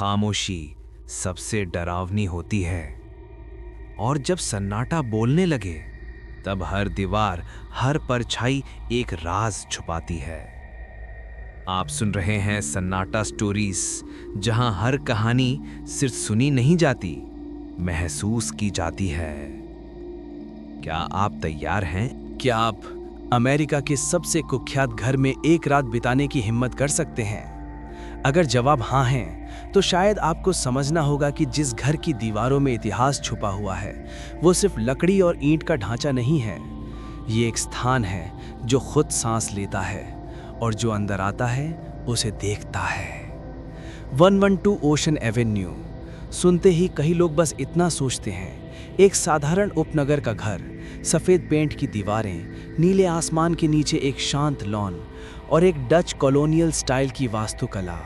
खामोशी सबसे डरावनी होती है। और जब सन्नाटा बोलने लगे तब हर दीवार, हर परछाई एक राज छुपाती है। आप सुन रहे हैं सन्नाटा स्टोरीज, जहां हर कहानी सिर्फ सुनी नहीं जाती, महसूस की जाती है। क्या आप तैयार हैं? क्या आप अमेरिका के सबसे कुख्यात घर में एक रात बिताने की हिम्मत कर सकते हैं? अगर जवाब हाँ है, तो शायद आपको समझना होगा कि जिस घर की दीवारों में इतिहास छुपा हुआ है, वो सिर्फ लकड़ी और ईंट का ढांचा नहीं है। ये एक स्थान है जो खुद सांस लेता है और जो अंदर आता है उसे देखता है। 112 ओशन एवेन्यू। सुनते ही कई लोग बस इतना सोचते हैं, एक साधारण उपनगर का घर, सफ़ेद पेंट की दीवारें, नीले आसमान के नीचे एक शांत लॉन और एक डच कॉलोनियल स्टाइल की वास्तुकला।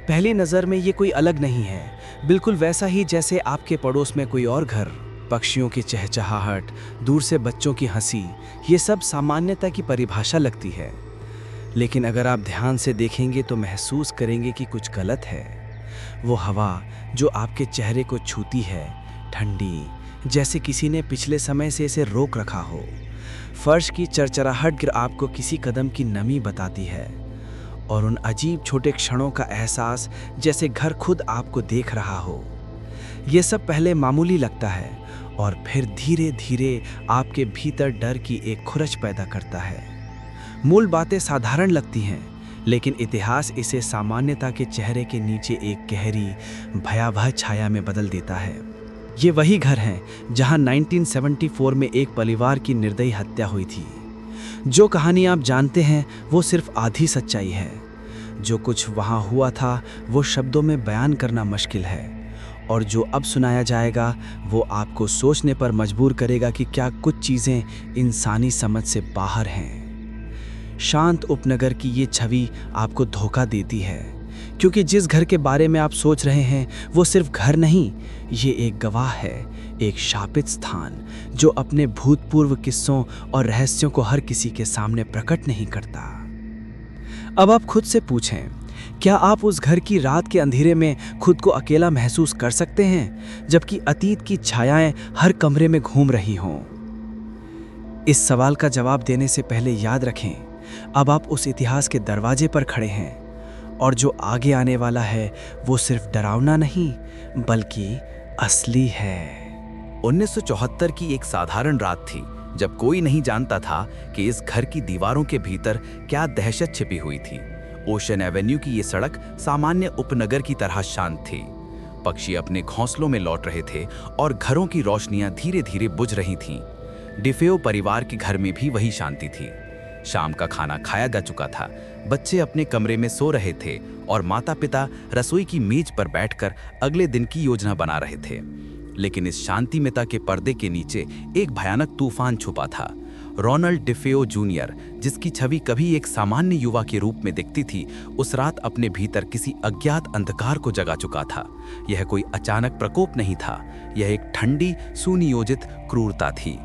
पहली नज़र में ये कोई अलग नहीं है, बिल्कुल वैसा ही जैसे आपके पड़ोस में कोई और घर। पक्षियों की चहचहाहट, दूर से बच्चों की हंसी, ये सब सामान्यता की परिभाषा लगती है। लेकिन अगर आप ध्यान से देखेंगे तो महसूस करेंगे कि कुछ गलत है। वो हवा जो आपके चेहरे को छूती है, ठंडी, जैसे किसी ने पिछले समय से इसे रोक रखा हो। फर्श की चरचराहट गिर आपको किसी कदम की नमी बताती है, और उन अजीब छोटे क्षणों का एहसास जैसे घर खुद आपको देख रहा हो। ये सब पहले मामूली लगता है और फिर धीरे धीरे आपके भीतर डर की एक खुरच पैदा करता है। मूल बातें साधारण लगती हैं, लेकिन इतिहास इसे सामान्यता के चेहरे के नीचे एक गहरी, भयावह छाया में बदल देता है। ये वही घर है जहां 1974 में एक परिवार की निर्दयी हत्या हुई थी। जो कहानी आप जानते हैं वो सिर्फ आधी सच्चाई है। जो कुछ वहां हुआ था वो शब्दों में बयान करना मुश्किल है, और जो अब सुनाया जाएगा वो आपको सोचने पर मजबूर करेगा कि क्या कुछ चीज़ें इंसानी समझ से बाहर हैं। शांत उपनगर की ये छवि आपको धोखा देती है, क्योंकि जिस घर के बारे में आप सोच रहे हैं वो सिर्फ घर नहीं, ये एक गवाह है, एक शापित स्थान जो अपने भूतपूर्व किस्सों और रहस्यों को हर किसी के सामने प्रकट नहीं करता। अब आप खुद से पूछें, क्या आप उस घर की रात के अंधेरे में खुद को अकेला महसूस कर सकते हैं, जबकि अतीत की छायाएं हर कमरे में घूम रही हों? इस सवाल का जवाब देने से पहले याद रखें, अब आप उस इतिहास के दरवाजे पर खड़े हैं, और जो आगे आने वाला है वो सिर्फ डरावना नहीं बल्कि असली है। 1974 की एक साधारण रात थी, जब कोई नहीं जानता था कि इस घर की दीवारों के भीतर क्या दहशत छिपी हुई थी। ओशन एवेन्यू की ये सड़क सामान्य उपनगर की तरह शांत थी। पक्षी अपने घोंसलों में लौट रहे थे और घरों की रोशनियां धीरे धीरे बुझ रही थीं। डिफेओ परिवार के घर में भी वही शांति थी। शाम का खाना खाया जा चुका था, बच्चे अपने कमरे में सो रहे थे और माता-पिता रसोई की मेज पर बैठकर अगले दिन की योजना बना रहे थे। लेकिन इस शांतिमयता के पर्दे के नीचे एक भयानक तूफान छुपा था। रोनाल्ड डिफेओ जूनियर, जिसकी छवि कभी एक सामान्य युवा के रूप में दिखती थी, उस रात अपने भीतर किसी अज्ञात अंधकार को जगा चुका था। यह कोई अचानक प्रकोप नहीं था, यह एक ठंडी, सुनियोजित क्रूरता थी।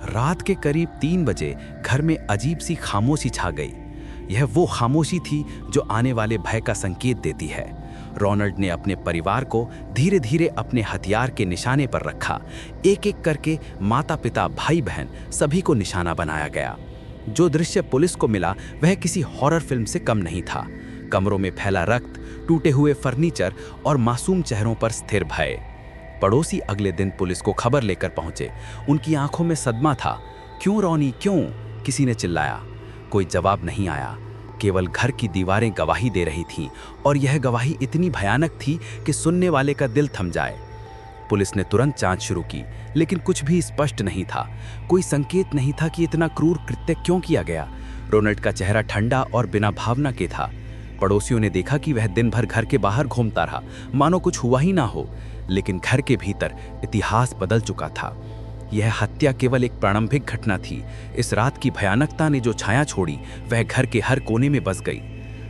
रात के करीब 3 बजे घर में अजीब सी खामोशी छा गई। यह वो खामोशी थी जो आने वाले भय का संकेत देती है। रोनाल्ड ने अपने परिवार को धीरे धीरे अपने हथियार के निशाने पर रखा। एक एक करके माता पिता, भाई बहन सभी को निशाना बनाया गया। जो दृश्य पुलिस को मिला वह किसी हॉरर फिल्म से कम नहीं था। कमरों में फैला रक्त, टूटे हुए फर्नीचर और मासूम चेहरों पर स्थिर भय। पड़ोसी अगले दिन पुलिस को खबर लेकर पहुंचे। उनकी आंखों में सदमा था। क्यों रोनी, क्यों? किसी ने चिल्लाया। कोई जवाब नहीं आया, केवल घर की दीवारें गवाही दे रही थीं, और यह गवाही इतनी भयानक थी कि सुनने वाले का दिल थम जाए। पुलिस ने तुरंत जांच शुरू की, लेकिन कुछ भी स्पष्ट नहीं था। कोई संकेत नहीं था कि इतना क्रूर कृत्य क्यों किया गया। रोनाल्ड का चेहरा ठंडा और बिना भावना के था। पड़ोसियों ने देखा कि वह दिन भर घर के बाहर घूमता रहा, मानो कुछ हुआ ही ना हो। लेकिन घर के भीतर इतिहास बदल चुका था। यह हत्या केवल एक प्रारंभिक घटना थी। इस रात की भयानकता ने जो छाया छोड़ी वह घर के हर कोने में बस गई।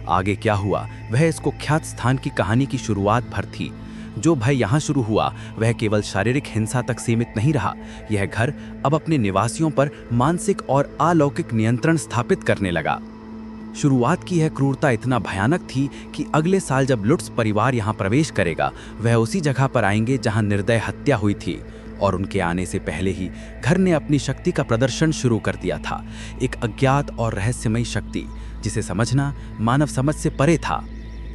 आगे क्या हुआ वह इस कुख्यात स्थान की कहानी की शुरुआत भर थी। जो भय यहाँ शुरू हुआ वह केवल शारीरिक हिंसा तक सीमित नहीं रहा। यह घर अब अपने निवासियों पर मानसिक और अलौकिक नियंत्रण स्थापित करने लगा। शुरुआत की यह क्रूरता इतना भयानक थी कि अगले साल जब लुट्स परिवार यहाँ प्रवेश करेगा, वह उसी जगह पर आएंगे जहाँ निर्दय हत्या हुई थी। और उनके आने से पहले ही घर ने अपनी शक्ति का प्रदर्शन शुरू कर दिया था, एक अज्ञात और रहस्यमयी शक्ति जिसे समझना मानव समझ से परे था।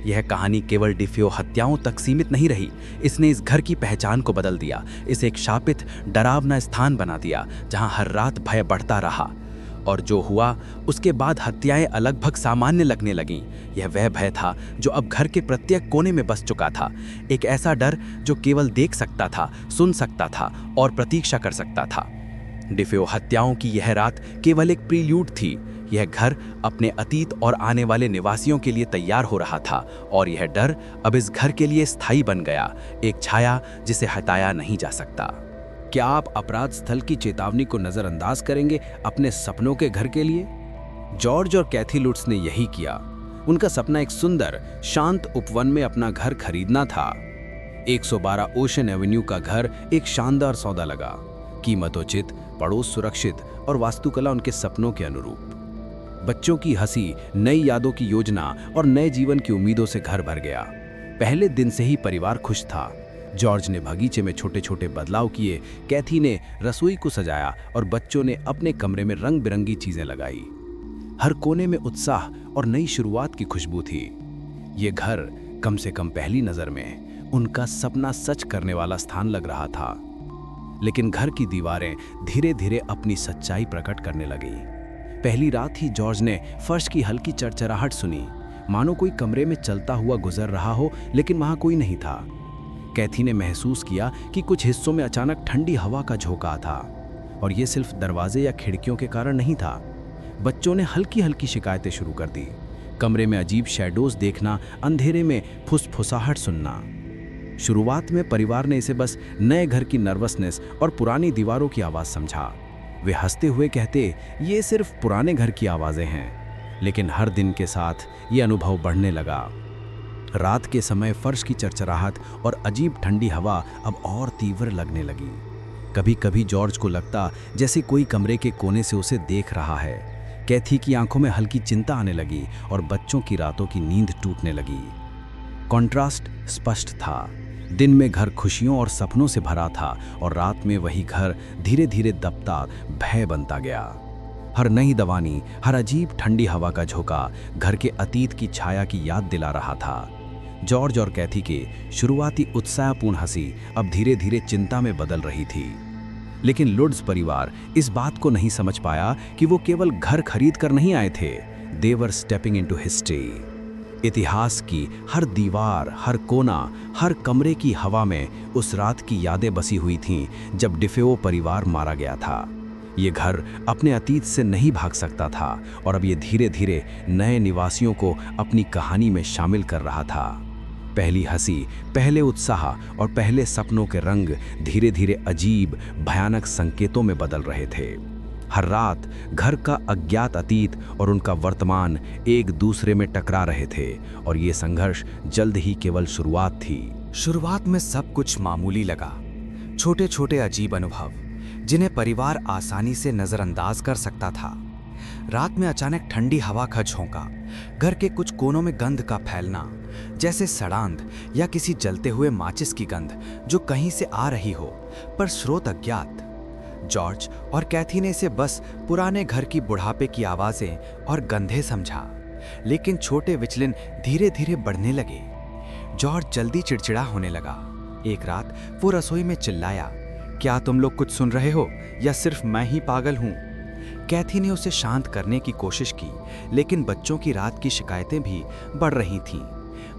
यह कहानी केवल डिफेओ हत्याओं तक सीमित नहीं रही, इसने इस घर की पहचान को बदल दिया, इसे एक शापित डरावना स्थान बना दिया जहां हर रात भय बढ़ता रहा। और जो हुआ उसके बाद हत्याएं लगभग सामान्य लगने लगीं। यह वह भय था जो अब घर के प्रत्येक कोने में बस चुका था, एक ऐसा डर जो केवल देख सकता था, सुन सकता था और प्रतीक्षा कर सकता था। डिफेओ हत्याओं की यह रात केवल एक प्रील्यूड थी। यह घर अपने अतीत और आने वाले निवासियों के लिए तैयार हो रहा था, और यह डर अब इस घर के लिए स्थायी बन गया, एक छाया जिसे हटाया नहीं जा सकता। क्या आप अपराध स्थल की चेतावनी को नजरअंदाज करेंगे अपने सपनों के घर के लिए? जॉर्ज और कैथी लुट्स ने यही किया। उनका सपना एक सुंदर, शांत उपवन में अपना घर खरीदना था। 112 ओशन एवेन्यू का घर एक शानदार सौदा लगा, कीमतोचित, पड़ोस सुरक्षित और वास्तुकला उनके सपनों के अनुरूप। बच्चों की हंसी, नई यादों की योजना और नए जीवन की उम्मीदों से घर भर गया। पहले दिन से ही परिवार खुश था। जॉर्ज ने बगीचे में छोटे छोटे बदलाव किए, कैथी ने रसोई को सजाया और बच्चों ने अपने कमरे में रंग बिरंगी चीजें लगाई। हर कोने में उत्साह और नई शुरुआत की खुशबू थी। ये घर कम से कम पहली नजर में उनका सपना सच करने वाला स्थान लग रहा था। लेकिन घर की दीवारें धीरे धीरे अपनी सच्चाई प्रकट करने लगी। पहली रात ही जॉर्ज ने फर्श की हल्की चरचराहट सुनी, मानो कोई कमरे में चलता हुआ गुजर रहा हो, लेकिन वहां कोई नहीं था। कैथी ने महसूस किया कि कुछ हिस्सों में अचानक ठंडी हवा का झोंका था, और ये सिर्फ दरवाजे या खिड़कियों के कारण नहीं था। बच्चों ने हल्की हल्की शिकायतें शुरू कर दी, कमरे में अजीब शैडोज देखना, अंधेरे में फुसफुसाहट सुनना। शुरुआत में परिवार ने इसे बस नए घर की नर्वसनेस और पुरानी दीवारों की आवाज़ समझा। वे हंसते हुए कहते, ये सिर्फ पुराने घर की आवाज़ें हैं। लेकिन हर दिन के साथ ये अनुभव बढ़ने लगा। रात के समय फर्श की चरचराहट और अजीब ठंडी हवा अब और तीव्र लगने लगी। कभी कभी जॉर्ज को लगता जैसे कोई कमरे के कोने से उसे देख रहा है। कैथी की आंखों में हल्की चिंता आने लगी और बच्चों की रातों की नींद टूटने लगी। कॉन्ट्रास्ट स्पष्ट था। दिन में घर खुशियों और सपनों से भरा था, और रात में वही घर धीरे धीरे दबता भय बनता गया। हर नई दवानी, हर अजीब ठंडी हवा का झोंका घर के अतीत की छाया की याद दिला रहा था। जॉर्ज और कैथी के शुरुआती उत्साहपूर्ण हंसी अब धीरे धीरे चिंता में बदल रही थी। लेकिन लुट्स परिवार इस बात को नहीं समझ पाया कि वो केवल घर खरीद कर नहीं आए थे। दे वर स्टेपिंग इनटू हिस्ट्री। इतिहास की हर दीवार, हर कोना, हर कमरे की हवा में उस रात की यादें बसी हुई थीं जब डिफेओ परिवार मारा गया था। ये घर अपने अतीत से नहीं भाग सकता था, और अब ये धीरे धीरे नए निवासियों को अपनी कहानी में शामिल कर रहा था। पहली हंसी, पहले उत्साह और पहले सपनों के रंग धीरे धीरे अजीब, भयानक संकेतों में बदल रहे थे। हर रात घर का अज्ञात अतीत और उनका वर्तमान एक दूसरे में टकरा रहे थे, और ये संघर्ष जल्द ही केवल शुरुआत थी। शुरुआत में सब कुछ मामूली लगा, छोटे छोटे अजीब अनुभव जिन्हें परिवार आसानी से नजरअंदाज कर सकता था। रात में अचानक ठंडी हवा का झोंका, घर के कुछ कोनों में गंध का फैलना, जैसे सड़ांध या किसी जलते हुए माचिस की गंध जो कहीं से आ रही हो, पर स्रोत अज्ञात। जॉर्ज और कैथी ने इसे बस पुराने घर की बुढ़ापे की आवाजें और गंधे समझा, लेकिन छोटे विचलन धीरे धीरे बढ़ने लगे। जॉर्ज जल्दी चिड़चिड़ा होने लगा। एक रात वो रसोई में चिल्लाया, क्या तुम लोग कुछ सुन रहे हो या सिर्फ मैं ही पागल हूं? कैथी ने उसे शांत करने की कोशिश की, लेकिन बच्चों की रात की शिकायतें भी बढ़ रही थीं।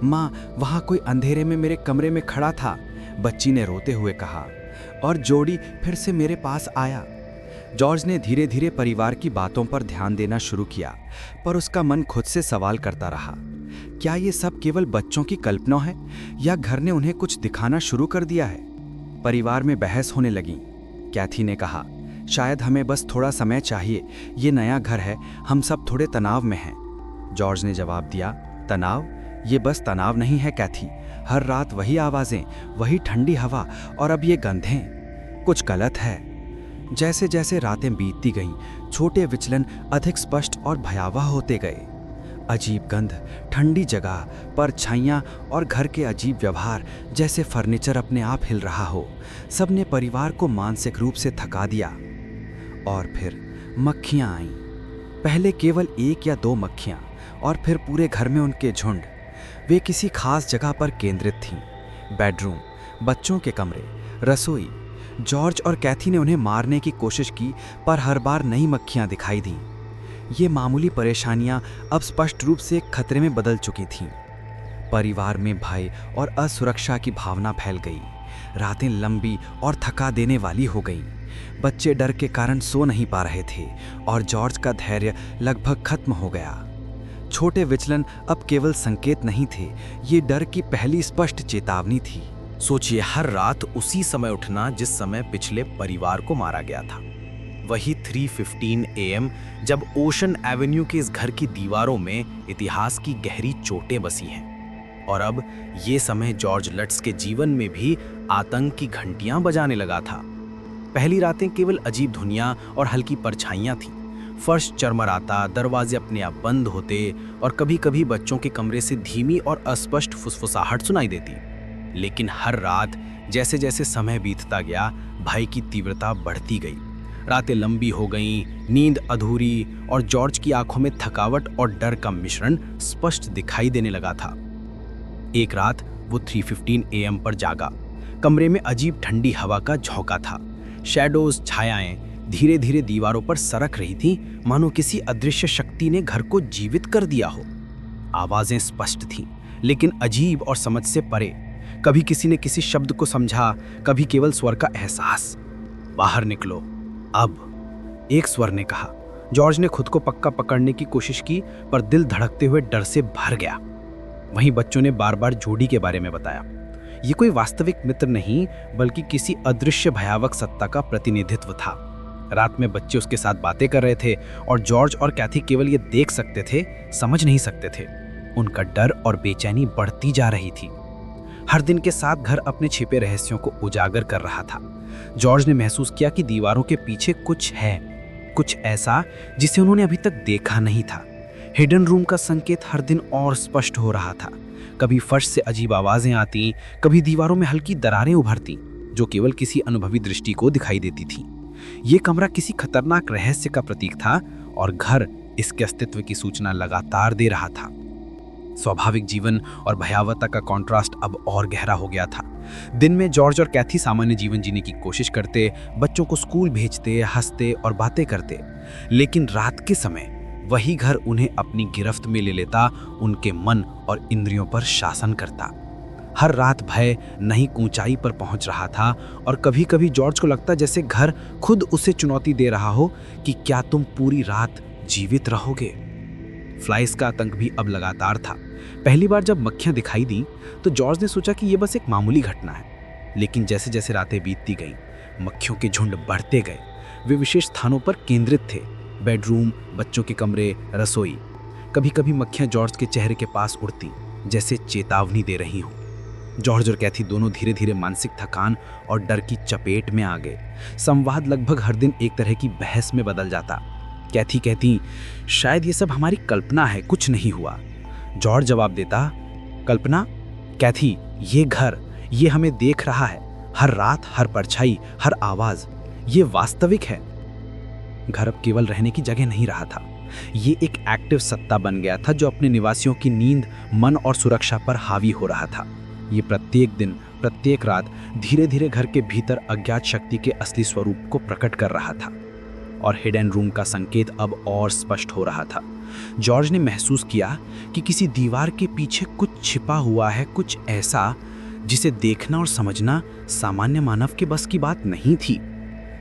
माँ, वहाँ कोई अंधेरे में मेरे कमरे में खड़ा था, बच्ची ने रोते हुए कहा, और जोड़ी फिर से मेरे पास आया। जॉर्ज ने धीरे धीरे परिवार की बातों पर ध्यान देना शुरू किया, पर उसका मन खुद से सवाल करता रहा, क्या ये सब केवल बच्चों की कल्पना है या घर ने उन्हें कुछ दिखाना शुरू कर दिया है? परिवार में बहस होने लगी। कैथी ने कहा, शायद हमें बस थोड़ा समय चाहिए, ये नया घर है, हम सब थोड़े तनाव में हैं। जॉर्ज ने जवाब दिया, तनाव? ये बस तनाव नहीं है कैथी, हर रात वही आवाज़ें, वही ठंडी हवा और अब ये गंधें, कुछ गलत है। जैसे जैसे रातें बीतती गईं, छोटे विचलन अधिक स्पष्ट और भयावह होते गए। अजीब गंध, ठंडी जगह, परछाइयाँ और घर के अजीब व्यवहार, जैसे फर्नीचर अपने आप हिल रहा हो, सबने परिवार को मानसिक रूप से थका दिया। और फिर मक्खियाँ आईं। पहले केवल 1 या 2 मक्खियाँ, और फिर पूरे घर में उनके झुंड। वे किसी खास जगह पर केंद्रित थीं। बेडरूम, बच्चों के कमरे, रसोई। जॉर्ज और कैथी ने उन्हें मारने की कोशिश की, पर हर बार नई मक्खियाँ दिखाई दीं। ये मामूली परेशानियां अब स्पष्ट रूप से एक खतरे में बदल चुकी थीं। परिवार में भय और असुरक्षा की भावना फैल गई। रातें लंबी और थका देने वाली हो गईं। बच्चे डर के कारण सो नहीं पा रहे थे और जॉर्ज का धैर्य लगभग खत्म हो गया। छोटे विचलन अब केवल संकेत नहीं थे, ये डर की पहली स्पष्ट चेतावनी थी। सोचिए, हर रात उसी समय उठना जिस समय पिछले परिवार को मारा गया था। वही 3:15 AM, जब ओशन एवेन्यू के इस घर की दीवारों में इतिहास की गहरी चोटें बसी हैं। और अब ये समय जॉर्ज लट्स के जीवन में भी आतंक की घंटियां बजाने लगा था। पहली रातें केवल अजीब धुनियां और हल्की परछाइयां थीं। फर्श चरमराता, दरवाजे अपने आप बंद होते और कभी-कभी बच्चों के कमरे से धीमी और अस्पष्ट फुसफुसाहट सुनाई देती। लेकिन हर रात जैसे जैसे समय बीतता गया, भय की तीव्रता बढ़ती गई। रातें लंबी हो गईं, नींद अधूरी, और जॉर्ज की आंखों में थकावट और डर का मिश्रण स्पष्ट दिखाई देने लगा था। एक रात वो 3:15 AM पर जागा। कमरे में अजीब ठंडी हवा का झोंका था। शैडोज, छायाएं धीरे धीरे दीवारों पर सरक रही थीं, मानो किसी अदृश्य शक्ति ने घर को जीवित कर दिया हो। आवाजें स्पष्ट थीं, लेकिन अजीब और समझ से परे। कभी किसी ने किसी शब्द को समझा, कभी केवल स्वर का एहसास। बाहर निकलो अब, एक स्वर ने कहा। जॉर्ज ने खुद को पक्का पकड़ने की कोशिश की, पर दिल धड़कते हुए डर से भर गया। वहीं बच्चों ने बार बार जूडी के बारे में बताया। ये कोई वास्तविक मित्र नहीं, बल्कि किसी अदृश्य भयावह सत्ता का प्रतिनिधित्व था। रात में बच्चे उसके साथ बातें कर रहे थे और जॉर्ज और कैथी केवल ये देख सकते थे, समझ नहीं सकते थे। उनका डर और बेचैनी बढ़ती जा रही थी। हर दिन के साथ घर अपने छिपे रहस्यों को उजागर कर रहा था। जॉर्ज ने महसूस किया कि दीवारों के पीछे कुछ है, कुछ ऐसा जिसे उन्होंने अभी तक देखा नहीं था। हिडन रूम का संकेत हर दिन और स्पष्ट हो रहा था। कभी फर्श से अजीब आवाजें आती, कभी दीवारों में हल्की दरारें उभरती, जो केवल किसी अनुभवी दृष्टि को दिखाई देती थी। ये कमरा किसी खतरनाक रहस्य का प्रतीक था और घर इसके अस्तित्व की सूचना लगातार दे रहा था। स्वाभाविक जीवन और भयावहता का कॉन्ट्रास्ट अब और गहरा हो गया था। दिन में जॉर्ज और कैथी सामान्य जीवन जीने की कोशिश करते, बच्चों को स्कूल भेजते, हंसते और बातें करते। लेकिन रात के समय वही घर उन्हें अपनी गिरफ्त में ले लेता, उनके मन और इंद्रियों पर शासन करता। हर रात भय नई ऊंचाई पर पहुंच रहा था और कभी कभी जॉर्ज को लगता जैसे घर खुद उसे चुनौती दे रहा हो कि क्या तुम पूरी रात जीवित रहोगे। फ्लाइज का आतंक भी अब लगातार था। पहली बार जब मक्खियां दिखाई दी तो जॉर्ज ने सोचा कि यह बस एक मामूली घटना है, लेकिन जैसे जैसे रातें बीतती गईं, मक्खियों के झुंड बढ़ते गए। वे विशेष स्थानों पर केंद्रित थे, बेडरूम, बच्चों के कमरे, रसोई। कभी कभी मक्खियां जॉर्ज के चेहरे के पास उड़ती, जैसे चेतावनी दे रही हों। जॉर्ज और कैथी दोनों धीरे धीरे मानसिक थकान और डर की चपेट में आ गए। संवाद लगभग हर दिन एक तरह की बहस में बदल जाता। कैथी कहती, शायद ये सब हमारी कल्पना है, कुछ नहीं हुआ। जॉर्ज जवाब देता, कल्पना? कैथी, ये घर, ये हमें देख रहा है। हर रात, हर परछाई, हर आवाज, ये वास्तविक है। घर अब केवल रहने की जगह नहीं रहा था, ये एक एक्टिव सत्ता बन गया था जो अपने निवासियों की नींद, मन और सुरक्षा पर हावी हो रहा था। ये प्रत्येक दिन, प्रत्येक रात धीरे धीरे घर के भीतर अज्ञात शक्ति के असली स्वरूप को प्रकट कर रहा था और हिडन रूम का संकेत अब और स्पष्ट हो रहा था। जॉर्ज ने महसूस किया कि किसी दीवार के पीछे कुछ छिपा हुआ है, कुछ ऐसा जिसे देखना और समझना सामान्य मानव के बस की बात नहीं थी।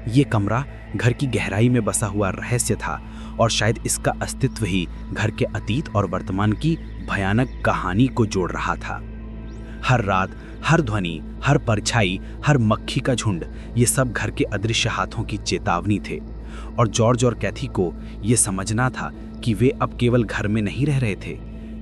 ये कमरा घर की गहराई में बसा हुआ रहस्य था और शायद इसका अस्तित्व ही घर के अतीत और वर्तमान की भयानक कहानी को जोड़ रहा था। हर रात, हर ध्वनि, हर परछाई, हर मक्खी का झुंड, ये सब घर के अदृश्य हाथों की चेतावनी थे और जॉर्ज और कैथी को ये समझना था कि वे अब केवल घर में नहीं रह रहे थे,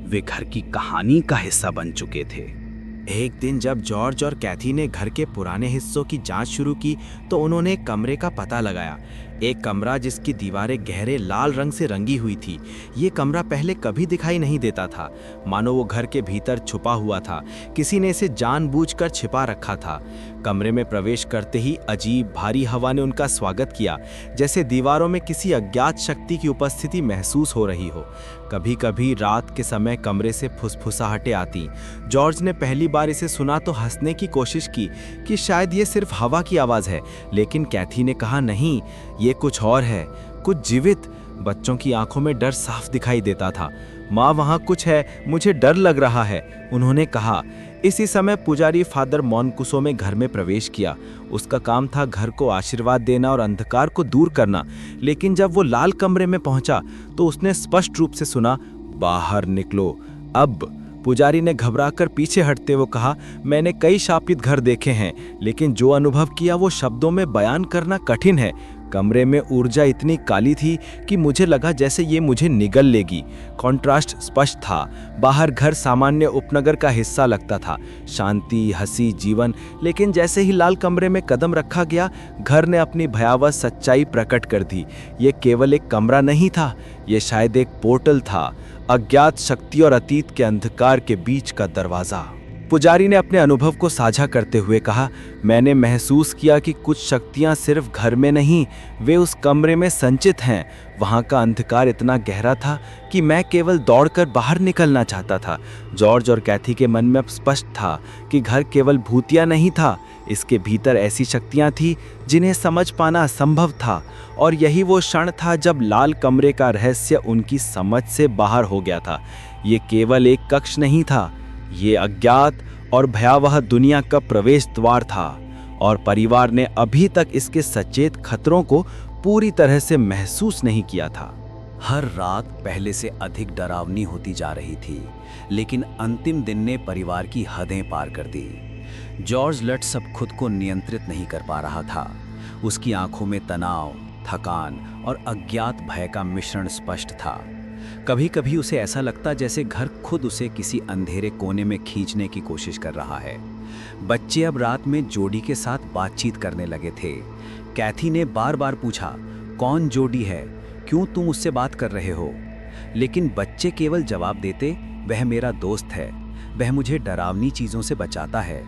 वे घर की कहानी का हिस्सा बन चुके थे। एक दिन जब जॉर्ज और कैथी ने घर के पुराने हिस्सों की जांच शुरू की तो उन्होंने कमरे का पता लगाया। एक कमरा जिसकी दीवारें गहरे लाल रंग से रंगी हुई थी। ये कमरा पहले कभी दिखाई नहीं देता था, मानो वो घर के भीतर छुपा हुआ था। किसी ने इसे जानबूझकर छिपा रखा था। कमरे में प्रवेश करते ही अजीब भारी हवा ने उनका स्वागत किया, जैसे दीवारों में किसी अज्ञात शक्ति की उपस्थिति महसूस हो रही हो। कभी कभी रात के समय कमरे से फुसफुसाहटें आती। जॉर्ज ने पहली बार इसे सुना तो हंसने की कोशिश की कि शायद ये सिर्फ हवा की आवाज़ है, लेकिन कैथी ने कहा नहीं, ये कुछ और है, कुछ जीवित। बच्चों की आंखों में डर साफ दिखाई देता था। माँ, वहाँ कुछ है, मुझे डर लग रहा है, उन्होंने कहा। इसी समय पुजारी फादर मोनकुसो में घर में प्रवेश किया। उसका काम था घर को आशीर्वाद देना और अंधकार को दूर करना। लेकिन जब वो लाल कमरे में पहुंचा तो उसने स्पष्ट रूप से सुना, बाहर निकलो अब। पुजारी ने घबराकर पीछे हटते हुए कहा, मैंने कई शापित घर देखे हैं, लेकिन जो अनुभव किया वो शब्दों में बयान करना कठिन है। कमरे में ऊर्जा इतनी काली थी कि मुझे लगा जैसे ये मुझे निगल लेगी। कॉन्ट्रास्ट स्पष्ट था। बाहर घर सामान्य उपनगर का हिस्सा लगता था, शांति, हंसी, जीवन। लेकिन जैसे ही लाल कमरे में कदम रखा गया, घर ने अपनी भयावह सच्चाई प्रकट कर दी। ये केवल एक कमरा नहीं था, ये शायद एक पोर्टल था, अज्ञात शक्ति और अतीत के अंधकार के बीच का दरवाजा। पुजारी ने अपने अनुभव को साझा करते हुए कहा, मैंने महसूस किया कि कुछ शक्तियां सिर्फ घर में नहीं, वे उस कमरे में संचित हैं। वहां का अंधकार इतना गहरा था कि मैं केवल दौड़कर बाहर निकलना चाहता था। जॉर्ज और कैथी के मन में अब स्पष्ट था कि घर केवल भूतिया नहीं था, इसके भीतर ऐसी शक्तियां थी जिन्हें समझ पाना असंभव था। और यही वो क्षण था जब लाल कमरे का रहस्य उनकी समझ से बाहर हो गया था। ये केवल एक कक्ष नहीं था, ये अज्ञात और भयावह दुनिया का प्रवेश द्वार था, और परिवार ने अभी तक इसके सचेत खतरों को पूरी तरह से महसूस नहीं किया था। हर रात पहले से अधिक डरावनी होती जा रही थी, लेकिन अंतिम दिन ने परिवार की हदें पार कर दी। जॉर्ज लट्स अब खुद को नियंत्रित नहीं कर पा रहा था। उसकी आंखों में तनाव, थकान और अज्ञात भय का मिश्रण स्पष्ट था। कभी कभी उसे ऐसा लगता जैसे घर खुद उसे किसी अंधेरे कोने में खींचने की कोशिश कर रहा है। बच्चे अब रात में जोडी के साथ बातचीत करने लगे थे। कैथी ने बार बार पूछा, कौन जोडी है, क्यों तुम उससे बात कर रहे हो? लेकिन बच्चे केवल जवाब देते, वह मेरा दोस्त है, वह मुझे डरावनी चीज़ों से बचाता है।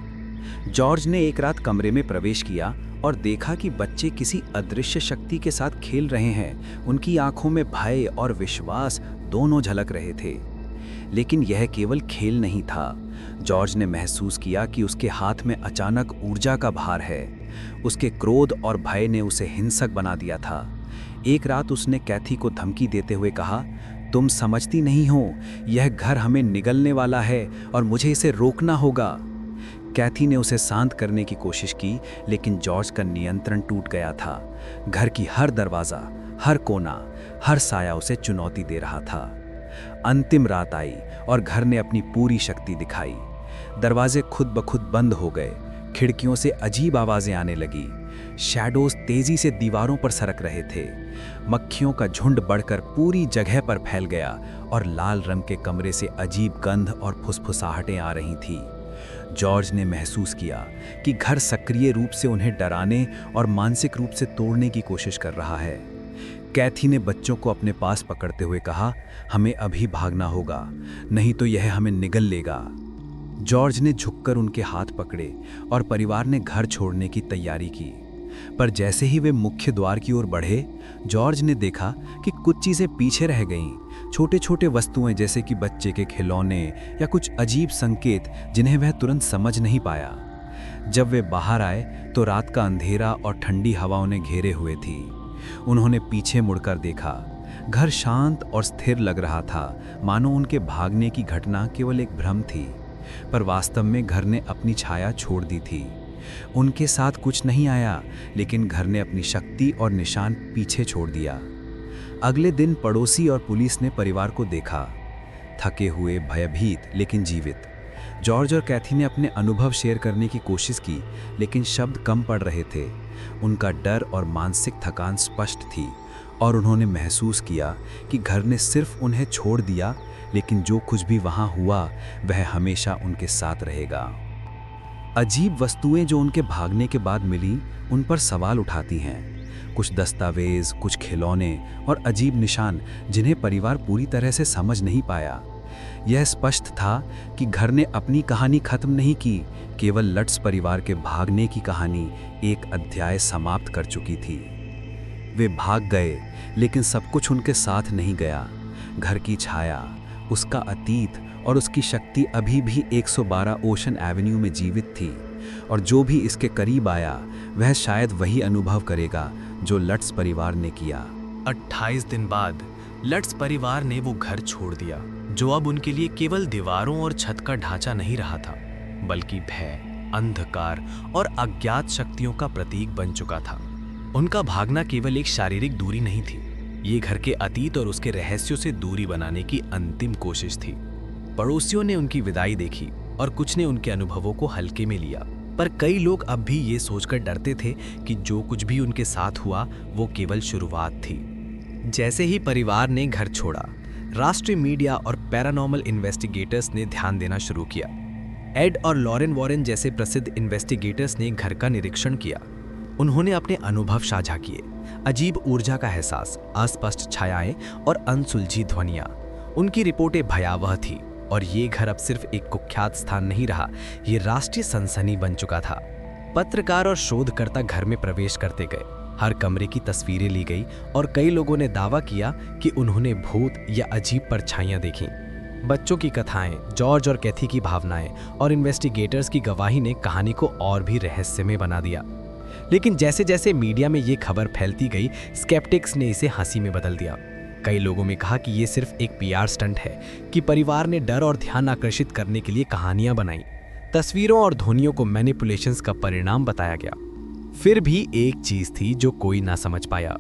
जॉर्ज ने एक रात कमरे में प्रवेश किया और देखा कि बच्चे किसी अदृश्य शक्ति के साथ खेल रहे हैं। उनकी आंखों में भय और विश्वास दोनों झलक रहे थे। लेकिन यह केवल खेल नहीं था। जॉर्ज ने महसूस किया कि उसके हाथ में अचानक ऊर्जा का भार है। उसके क्रोध और भय ने उसे हिंसक बना दिया था। एक रात उसने कैथी को धमकी देते हुए कहा, तुम समझती नहीं हो, यह घर हमें निगलने वाला है और मुझे इसे रोकना होगा। कैथी ने उसे शांत करने की कोशिश की, लेकिन जॉर्ज का नियंत्रण टूट गया था। घर की हर दरवाजा, हर कोना, हर साया उसे चुनौती दे रहा था। अंतिम रात आई और घर ने अपनी पूरी शक्ति दिखाई। दरवाजे खुद ब खुद बंद हो गए, खिड़कियों से अजीब आवाजें आने लगी। शैडोज तेजी से दीवारों पर सरक रहे थे। मक्खियों का झुंड बढ़कर पूरी जगह पर फैल गया और लाल रंग के कमरे से अजीब गंध और फुसफुसाहटें आ रही थी। जॉर्ज ने महसूस किया कि घर सक्रिय रूप से उन्हें डराने और मानसिक रूप से तोड़ने की कोशिश कर रहा है। कैथी ने बच्चों को अपने पास पकड़ते हुए कहा, हमें अभी भागना होगा, नहीं तो यह हमें निगल लेगा। जॉर्ज ने झुककर उनके हाथ पकड़े और परिवार ने घर छोड़ने की तैयारी की। पर जैसे ही वे मुख्य द्वार की ओर बढ़े, जॉर्ज ने देखा कि कुछ चीज़ें पीछे रह गईं। छोटे छोटे वस्तुएं जैसे कि बच्चे के खिलौने या कुछ अजीब संकेत जिन्हें वह तुरंत समझ नहीं पाया। जब वे बाहर आए तो रात का अंधेरा और ठंडी हवा उन्हें घेरे हुए थी। उन्होंने पीछे मुड़कर देखा। घर शांत और स्थिर लग रहा था, मानो उनके भागने की घटना केवल एक भ्रम थी। पर वास्तव में घर ने अपनी छाया छोड़ दी थी। उनके साथ कुछ नहीं आया, लेकिन घर ने अपनी शक्ति और निशान पीछे छोड़ दिया। अगले दिन पड़ोसी और पुलिस ने परिवार को देखा, थके हुए, भयभीत लेकिन जीवित। जॉर्ज और कैथी ने अपने अनुभव शेयर करने की कोशिश की, लेकिन शब्द कम पड़ रहे थे। उनका डर और मानसिक थकान स्पष्ट थी और उन्होंने महसूस किया कि घर ने सिर्फ उन्हें छोड़ दिया, लेकिन जो कुछ भी वहां हुआ वह हमेशा उनके साथ रहेगा। अजीब वस्तुएं जो उनके भागने के बाद मिली, उन पर सवाल उठाती हैं। कुछ दस्तावेज, कुछ खिलौने और अजीब निशान जिन्हें परिवार पूरी तरह से समझ नहीं पाया। यह स्पष्ट था कि घर ने अपनी कहानी खत्म नहीं की, केवल लट्स परिवार के भागने की कहानी एक अध्याय समाप्त कर चुकी थी। वे भाग गए, लेकिन सब कुछ उनके साथ नहीं गया। घर की छाया, उसका अतीत और उसकी शक्ति अभी भी 112 ओशन एवेन्यू में जीवित थी, और जो भी इसके करीब आया वह शायद वही अनुभव करेगा जो लट्स परिवार ने किया। 28 दिन बाद लट्स परिवार ने वो घर छोड़ दिया, जो अब उनके लिए केवल दीवारों और छत का ढांचा नहीं रहा था, बल्कि भय, अंधकार और अज्ञात शक्तियों का प्रतीक बन चुका था। उनका भागना केवल एक शारीरिक दूरी नहीं थी, ये घर के अतीत और उसके रहस्यों से दूरी बनाने की अंतिम कोशिश थी। पड़ोसियों ने उनकी विदाई देखी और कुछ ने उनके अनुभवों को हल्के में लिया, पर कई लोग अब भी ये सोचकर डरते थे कि जो कुछ भी उनके साथ हुआ वो केवल शुरुआत थी। जैसे ही परिवार ने घर छोड़ा, राष्ट्रीय मीडिया और पैरानॉर्मल इन्वेस्टिगेटर्स ने ध्यान देना शुरू किया। एड और लॉरेन वॉरेन जैसे प्रसिद्ध इन्वेस्टिगेटर्स ने घर का निरीक्षण किया। उन्होंने अपने अनुभव साझा किए, अजीब ऊर्जा का एहसास, अस्पष्ट छायाएं और अनसुलझी ध्वनियां। उनकी रिपोर्टें भयावह थी और ये घर अब सिर्फ एक कुख्यात स्थान नहीं रहा, ये राष्ट्रीय सनसनी बन चुका था। पत्रकार और शोधकर्ता घर में प्रवेश करते गए, हर कमरे की तस्वीरें ली गई और कई लोगों ने दावा किया कि उन्होंने भूत या अजीब परछाइयां देखीं। बच्चों की कथाएं, जॉर्ज और कैथी की भावनाएं और इन्वेस्टिगेटर्स की गवाही ने कहानी को और भी रहस्यमय बना दिया। लेकिन जैसे जैसे मीडिया में ये खबर फैलती गई, स्केप्टिक्स ने इसे हंसी में बदल दिया। कई लोगों ने कहा कि ये सिर्फ एक पीआर स्टंट है, कि परिवार ने डर और ध्यान आकर्षित करने के लिए कहानियां बनाई। तस्वीरों और ध्वनियों को मैनिपुलेशंस का परिणाम बताया गया। फिर भी एक चीज थी जो कोई ना समझ पाया।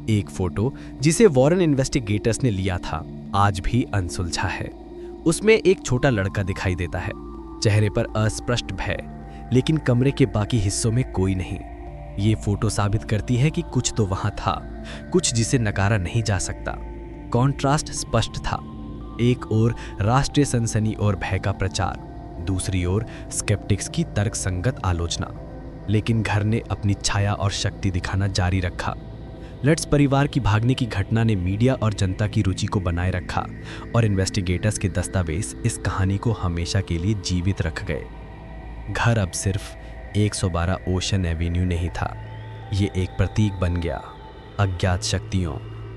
एक फोटो जिसे वॉरेन इन्वेस्टिगेटर्स ने लिया था, आज भी अनसुलझा है। उसमें एक छोटा लड़का दिखाई देता है, चेहरे पर अस्पष्ट भय, लेकिन कमरे के बाकी हिस्सों में कोई नहीं। ये फोटो साबित करती है कि कुछ तो वहां था, कुछ जिसे नकारा नहीं जा सकता। कॉन्ट्रास्ट स्पष्ट था, एक ओर राष्ट्रीय सनसनी और भय का प्रचार, दूसरी ओर स्केप्टिक्स की तर्कसंगत आलोचना। लेकिन घर ने अपनी छाया और शक्ति दिखाना जारी रखा। लट्स परिवार की भागने की घटना ने मीडिया और जनता की रुचि को बनाए रखा, और इन्वेस्टिगेटर्स के दस्तावेज इस कहानी को हमेशा के लिए जीवित रख गए। घर अब सिर्फ 112 ओशन एवेन्यू नहीं था, ये एक प्रतीक बन गया, अज्ञात शक्तियों,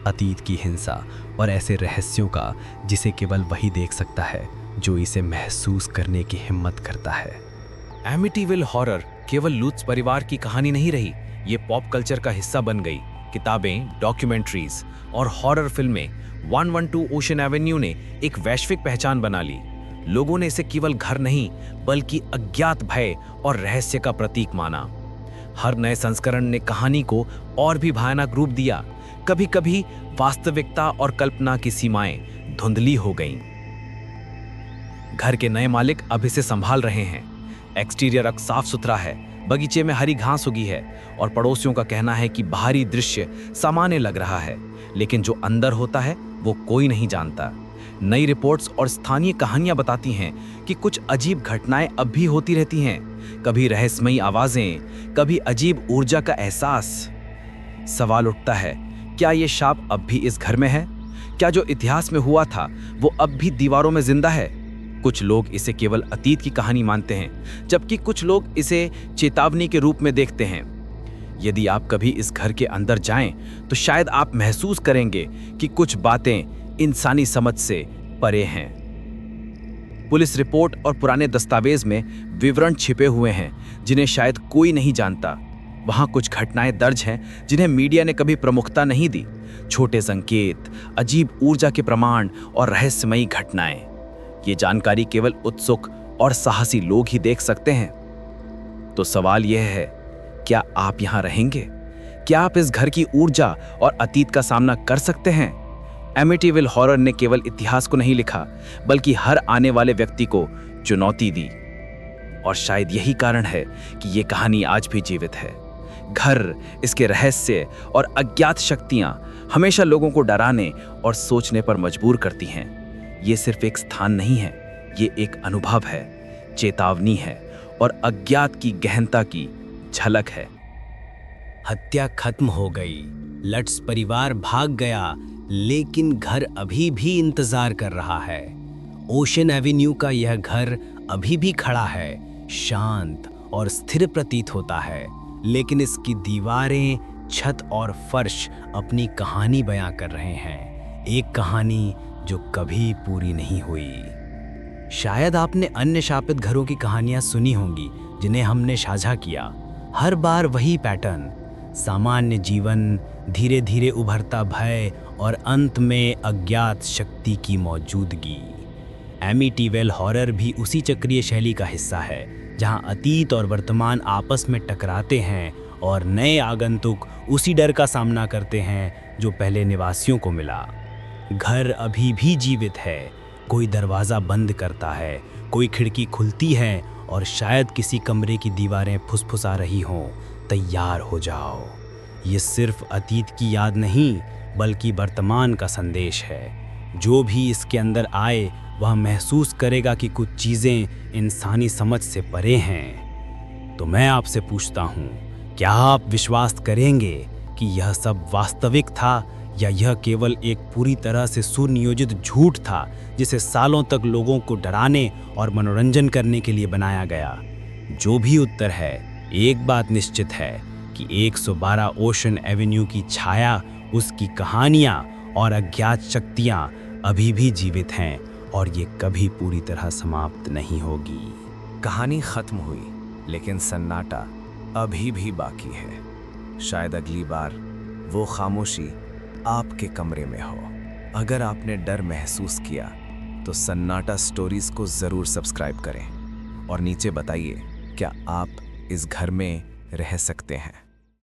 अतीत की हिंसा और ऐसे रहस्यों का जिसे केवल वही देख सकता है जो इसे महसूस करने की हिम्मत करता है। एमिटीविल हॉरर केवल लूट्स परिवार की कहानी नहीं रही, ये पॉप कल्चर का हिस्सा बन गई। किताबें, डॉक्यूमेंट्रीज और हॉरर फिल्में 112 ओशन एवेन्यू ने एक वैश्विक पहचान बना ली। लोगों ने इसे केवल घर नहीं, बल्कि अज्ञात भय और रहस्य का प्रतीक माना। हर नए संस्करण ने कहानी को और भी भयानक रूप दिया। कभी कभी वास्तविकता और कल्पना की सीमाएं धुंधली हो गईं। घर के नए मालिक अब इसे संभाल रहे हैं। एक्सटीरियर अब साफ सुथरा है, बगीचे में हरी घास उगी है और पड़ोसियों का कहना है कि बाहरी दृश्य सामान्य लग रहा है, लेकिन जो अंदर होता है वो कोई नहीं जानता। नई रिपोर्ट्स और स्थानीय कहानियां बताती हैं कि कुछ अजीब घटनाएं अब भी होती रहती हैं, कभी रहस्यमयी आवाजें, कभी अजीब ऊर्जा का एहसास। सवाल उठता है, क्या ये शाप अब भी इस घर में है? क्या जो इतिहास में हुआ था वो अब भी दीवारों में जिंदा है? कुछ लोग इसे केवल अतीत की कहानी मानते हैं, जबकि कुछ लोग इसे चेतावनी के रूप में देखते हैं। यदि आप कभी इस घर के अंदर जाएं, तो शायद आप महसूस करेंगे कि कुछ बातें इंसानी समझ से परे हैं। पुलिस रिपोर्ट और पुराने दस्तावेज में विवरण छिपे हुए हैं जिन्हें शायद कोई नहीं जानता। वहां कुछ घटनाएं दर्ज हैं जिन्हें मीडिया ने कभी प्रमुखता नहीं दी। छोटे संकेत, अजीब ऊर्जा के प्रमाण और रहस्यमयी घटनाएं। ये जानकारी केवल उत्सुक और साहसी लोग ही देख सकते हैं। तो सवाल यह है, क्या आप यहां रहेंगे? क्या आप इस घर की ऊर्जा और अतीत का सामना कर सकते हैं? एमिटीविल हॉरर ने केवल इतिहास को नहीं लिखा, बल्कि हर आने वाले व्यक्ति को चुनौती दी। और शायद यही कारण है कि ये कहानी आज भी जीवित है। घर, इसके रहस्य और अज्ञात शक्तियां हमेशा लोगों को डराने और सोचने पर मजबूर करती हैं। ये सिर्फ एक स्थान नहीं है, ये एक अनुभव है, चेतावनी है और अज्ञात की गहनता की झलक है। हत्या खत्म हो गई, लट्स परिवार भाग गया, लेकिन घर अभी भी इंतजार कर रहा है। ओशन एवेन्यू का यह घर अभी भी खड़ा है, शांत और स्थिर प्रतीत होता है, लेकिन इसकी दीवारें, छत और फर्श अपनी कहानी बयां कर रहे हैं, एक कहानी जो कभी पूरी नहीं हुई। शायद आपने अन्य शापित घरों की कहानियां सुनी होंगी जिन्हें हमने साझा किया। हर बार वही पैटर्न, सामान्य जीवन, धीरे धीरे उभरता भय और अंत में अज्ञात शक्ति की मौजूदगी। एमिटीवेल हॉरर भी उसी चक्रीय शैली का हिस्सा है, जहां अतीत और वर्तमान आपस में टकराते हैं और नए आगंतुक उसी डर का सामना करते हैं जो पहले निवासियों को मिला। घर अभी भी जीवित है, कोई दरवाज़ा बंद करता है, कोई खिड़की खुलती है और शायद किसी कमरे की दीवारें फुसफुसा रही हों, तैयार हो जाओ। ये सिर्फ अतीत की याद नहीं, बल्कि वर्तमान का संदेश है। जो भी इसके अंदर आए वह महसूस करेगा कि कुछ चीज़ें इंसानी समझ से परे हैं। तो मैं आपसे पूछता हूँ, क्या आप विश्वास करेंगे कि यह सब वास्तविक था, या यह केवल एक पूरी तरह से सुनियोजित झूठ था जिसे सालों तक लोगों को डराने और मनोरंजन करने के लिए बनाया गया? जो भी उत्तर है, एक बात निश्चित है कि 112 ओशन एवेन्यू की छाया, उसकी कहानियाँ और अज्ञात शक्तियाँ अभी भी जीवित हैं और ये कभी पूरी तरह समाप्त नहीं होगी। कहानी खत्म हुई, लेकिन सन्नाटा अभी भी बाकी है। शायद अगली बार वो खामोशी आपके कमरे में हो। अगर आपने डर महसूस किया तो सन्नाटा स्टोरीज को ज़रूर सब्सक्राइब करें और नीचे बताइए, क्या आप इस घर में रह सकते हैं?